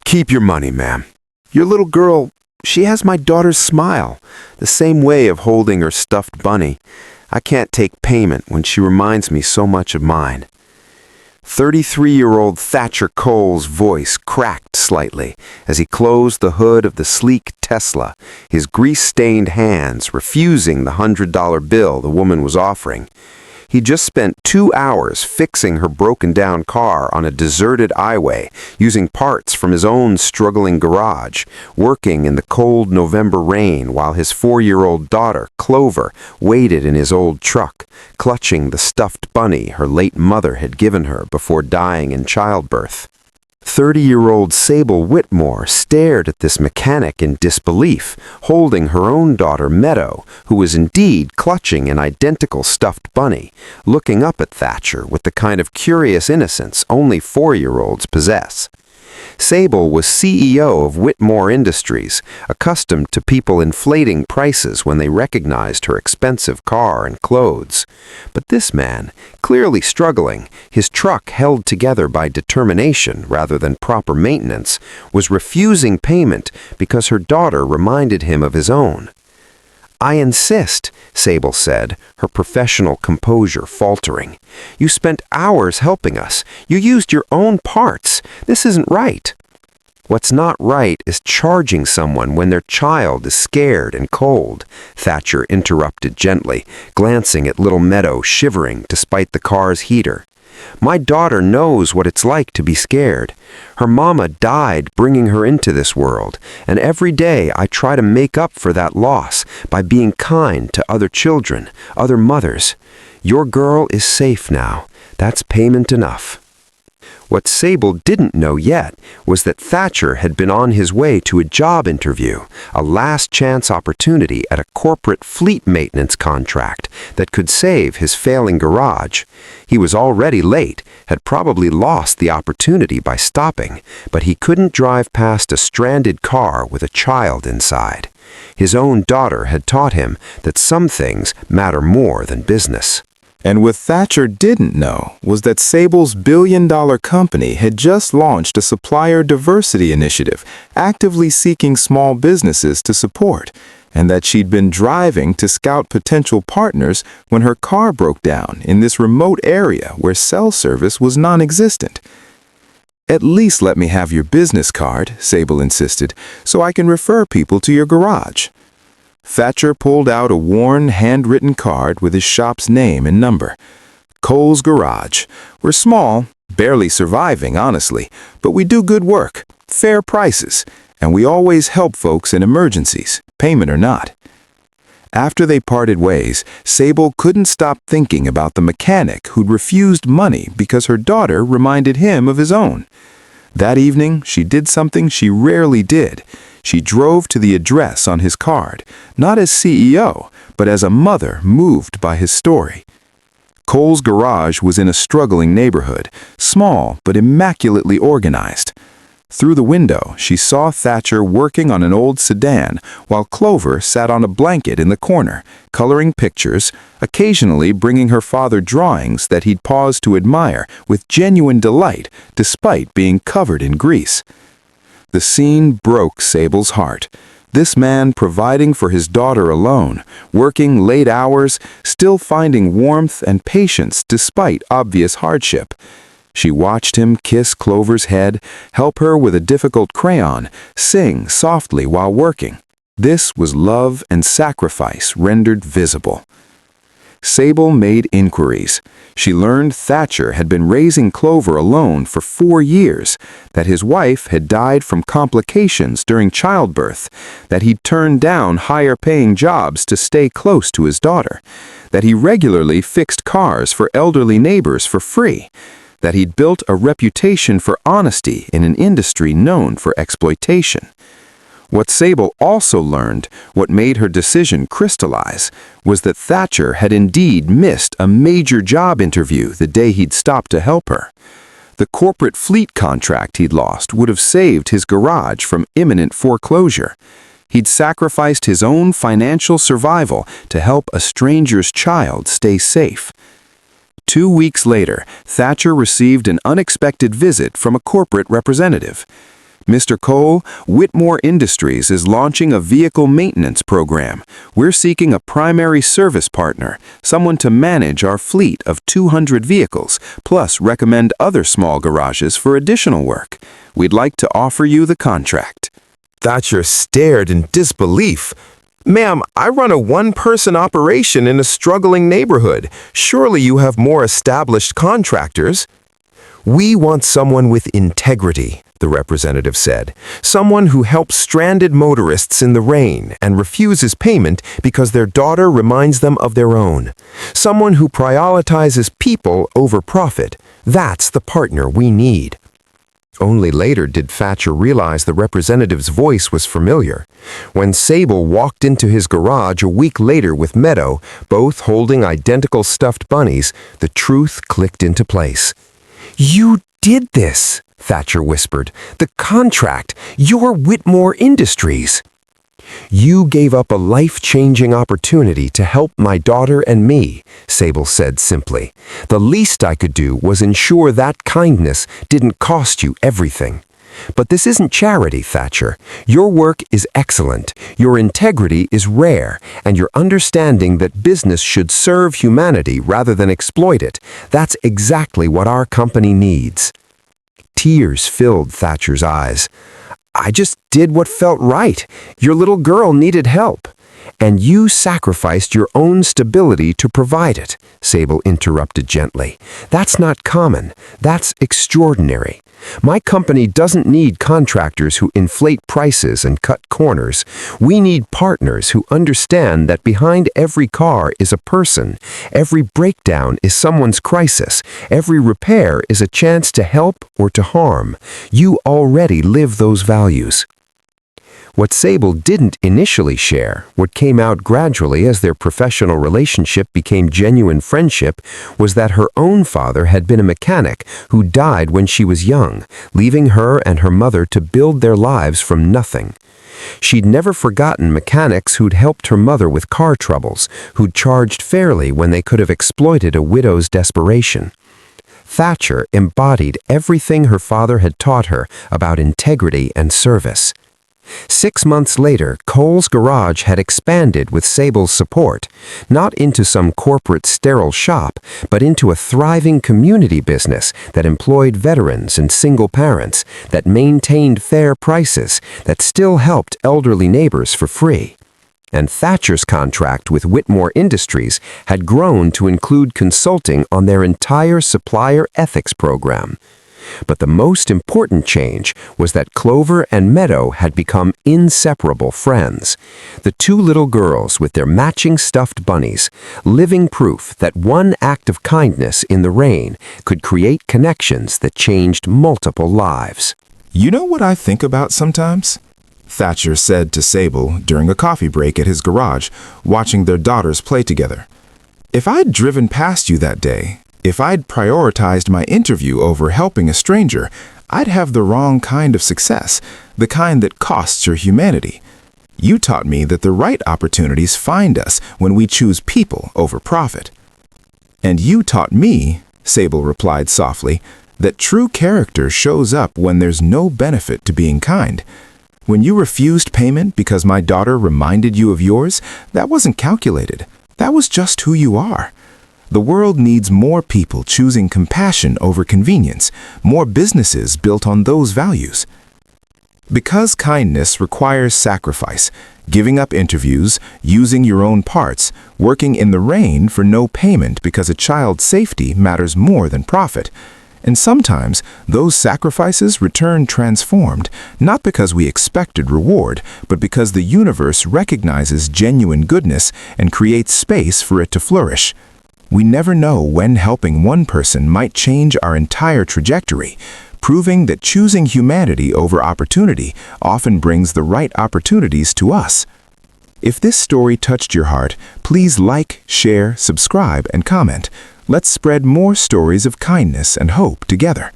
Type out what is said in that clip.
Keep your money, ma'am. Your little girl, she has my daughter's smile, the same way of holding her stuffed bunny. I can't take payment when she reminds me so much of mine. 33-year-old Thatcher Cole's voice cracked slightly as he closed the hood of the sleek Tesla, his grease-stained hands refusing the $100 bill the woman was offering. He just spent 2 hours fixing her broken-down car on a deserted highway, using parts from his own struggling garage, working in the cold November rain while his 4-year-old daughter, Clover, waited in his old truck, clutching the stuffed bunny her late mother had given her before dying in childbirth. 30-year-old Sable Whitmore stared at this mechanic in disbelief, holding her own daughter Meadow, who was indeed clutching an identical stuffed bunny, looking up at Thatcher with the kind of curious innocence only 4-year-olds possess. Sable was CEO of Whitmore Industries, accustomed to people inflating prices when they recognized her expensive car and clothes. But this man, clearly struggling, his truck held together by determination rather than proper maintenance, was refusing payment because her daughter reminded him of his own. "I insist," Sable said, her professional composure faltering. "You spent hours helping us. You used your own parts. This isn't right." "What's not right is charging someone when their child is scared and cold," Thatcher interrupted gently, glancing at little Meadow shivering despite the car's heater. "My daughter knows what it's like to be scared. Her mama died bringing her into this world, and every day I try to make up for that loss by being kind to other children, other mothers. Your girl is safe now. That's payment enough." What Sable didn't know yet was that Thatcher had been on his way to a job interview, a last-chance opportunity at a corporate fleet maintenance contract that could save his failing garage. He was already late, had probably lost the opportunity by stopping, but he couldn't drive past a stranded car with a child inside. His own daughter had taught him that some things matter more than business. And what Thatcher didn't know was that Sable's billion-dollar company had just launched a supplier diversity initiative, actively seeking small businesses to support, and that she'd been driving to scout potential partners when her car broke down in this remote area where cell service was non-existent. "At least let me have your business card," Sable insisted, "so I can refer people to your garage." Thatcher pulled out a worn, handwritten card with his shop's name and number. "Cole's Garage. We're small, barely surviving, honestly, but we do good work, fair prices, and we always help folks in emergencies, payment or not." After they parted ways, Sable couldn't stop thinking about the mechanic who'd refused money because her daughter reminded him of his own. That evening, she did something she rarely did. She drove to the address on his card, not as CEO, but as a mother moved by his story. Cole's Garage was in a struggling neighborhood, small but immaculately organized. Through the window, she saw Thatcher working on an old sedan, while Clover sat on a blanket in the corner, coloring pictures, occasionally bringing her father drawings that he'd paused to admire with genuine delight despite being covered in grease. The scene broke Sable's heart. This man providing for his daughter alone, working late hours, still finding warmth and patience despite obvious hardship. She watched him kiss Clover's head, help her with a difficult crayon, sing softly while working. This was love and sacrifice rendered visible. Sable made inquiries. She learned Thatcher had been raising Clover alone for 4 years, that his wife had died from complications during childbirth, that he'd turned down higher-paying jobs to stay close to his daughter, that he regularly fixed cars for elderly neighbors for free, that he'd built a reputation for honesty in an industry known for exploitation. What Sable also learned, what made her decision crystallize, was that Thatcher had indeed missed a major job interview the day he'd stopped to help her. The corporate fleet contract he'd lost would have saved his garage from imminent foreclosure. He'd sacrificed his own financial survival to help a stranger's child stay safe. 2 weeks later, Thatcher received an unexpected visit from a corporate representative. Mr. Cole, Whitmore Industries is launching a vehicle maintenance program. We're seeking a primary service partner, someone to manage our fleet of 200 vehicles, plus recommend other small garages for additional work. We'd like to offer you the contract. Thatcher stared in disbelief. Ma'am, I run a one-person operation in a struggling neighborhood. Surely you have more established contractors. We want someone with integrity, the representative said. Someone who helps stranded motorists in the rain and refuses payment because their daughter reminds them of their own. Someone who prioritizes people over profit. That's the partner we need. Only later did Thatcher realize the representative's voice was familiar. When Sable walked into his garage a week later with Meadow, both holding identical stuffed bunnies, the truth clicked into place. "You did this," Thatcher whispered. "The contract. You're Whitmore Industries." "You gave up a life-changing opportunity to help my daughter and me," Sable said simply. "The least I could do was ensure that kindness didn't cost you everything. But this isn't charity, Thatcher. Your work is excellent, your integrity is rare, and your understanding that business should serve humanity rather than exploit it. That's exactly what our company needs." Tears filled Thatcher's eyes. "I just did what felt right. Your little girl needed help. And you sacrificed your own stability to provide it," Sable interrupted gently. "That's not common. That's extraordinary. My company doesn't need contractors who inflate prices and cut corners. We need partners who understand that behind every car is a person. Every breakdown is someone's crisis. Every repair is a chance to help or to harm. You already live those values." What Sable didn't initially share, what came out gradually as their professional relationship became genuine friendship, was that her own father had been a mechanic who died when she was young, leaving her and her mother to build their lives from nothing. She'd never forgotten mechanics who'd helped her mother with car troubles, who'd charged fairly when they could have exploited a widow's desperation. Thatcher embodied everything her father had taught her about integrity and service. 6 months later, Cole's garage had expanded with Sable's support, not into some corporate sterile shop, but into a thriving community business that employed veterans and single parents, that maintained fair prices, that still helped elderly neighbors for free. And Thatcher's contract with Whitmore Industries had grown to include consulting on their entire supplier ethics program. But the most important change was that Clover and Meadow had become inseparable friends. The two little girls with their matching stuffed bunnies, living proof that one act of kindness in the rain could create connections that changed multiple lives. "You know what I think about sometimes?" Thatcher said to Sable during a coffee break at his garage, watching their daughters play together. "If I'd driven past you that day, if I'd prioritized my interview over helping a stranger, I'd have the wrong kind of success, the kind that costs your humanity. You taught me that the right opportunities find us when we choose people over profit." "And you taught me," Sable replied softly, "that true character shows up when there's no benefit to being kind. When you refused payment because my daughter reminded you of yours, that wasn't calculated. That was just who you are. The world needs more people choosing compassion over convenience, more businesses built on those values. Because kindness requires sacrifice, giving up interviews, using your own parts, working in the rain for no payment because a child's safety matters more than profit. And sometimes those sacrifices return transformed, not because we expected reward, but because the universe recognizes genuine goodness and creates space for it to flourish. We never know when helping one person might change our entire trajectory, proving that choosing humanity over opportunity often brings the right opportunities to us. If this story touched your heart, please like, share, subscribe, and comment. Let's spread more stories of kindness and hope together.